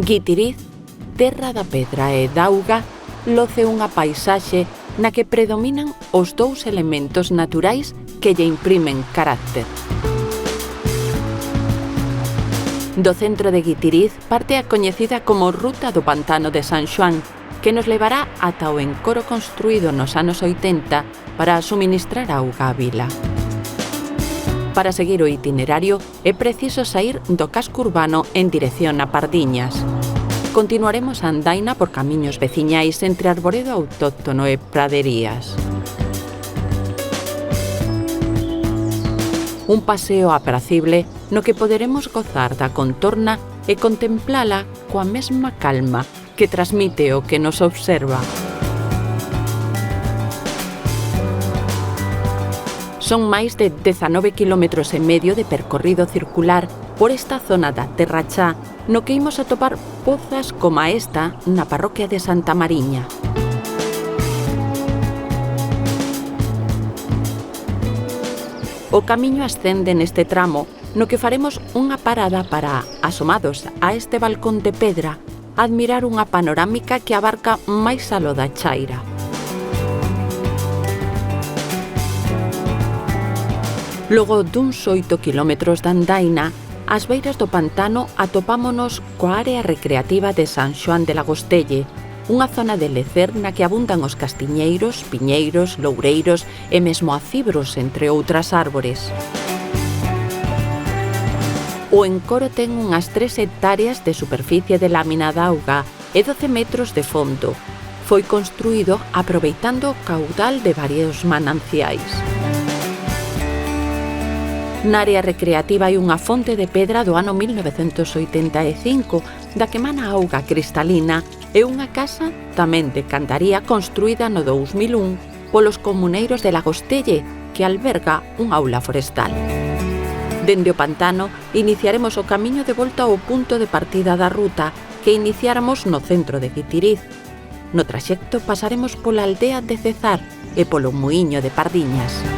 Guitiriz, terra da pedra e da auga, loce unha paisaxe na que predominan os dous elementos naturais que lle imprimen carácter. Do centro de Guitiriz parte a coñecida como Ruta do Pantano de San Xoán, que nos levará ata o encoro construído nos anos 80 para suministrar auga á vila. Para seguir o itinerario é preciso saír do casco urbano en dirección a Pardiñas. Continuaremos a andaina por camiños veciñais entre arboredo autóctono e praderías. Un paseo apracible no que poderemos gozar da contorna e contemplala coa mesma calma que transmite o que nos observa. Son máis de 19 km e medio de percorrido circular por esta zona da Terra Chá, no que imos atopar pozas como esta na parroquia de Santa Mariña. O camiño ascende neste tramo, no que faremos unha parada para, asomados a este balcón de pedra, admirar unha panorámica que abarca máis aló da chaira. Logo duns 8 kilómetros de andaina, ás beiras do pantano atopámonos coa área recreativa de San Xoán de Lagostelle, unha zona de lecer na que abundan os castiñeiros, piñeiros, loureiros e mesmo acibros, entre outras árbores. O encoro ten unhas 3 hectáreas de superficie de lámina de auga e 12 metros de fondo. Foi construído aproveitando o caudal de varios mananciais. Na área recreativa hai unha fonte de pedra do ano 1985, da que emana auga cristalina, e unha casa tamén de cantaría construída no 2001 polos comuneiros de Lagostelle, que alberga un aula forestal. Dende o pantano, iniciaremos o camiño de volta ao punto de partida da ruta que iniciáramos no centro de Guitiriz. No traxecto pasaremos pola aldea de Cezar e polo muiño de Pardiñas.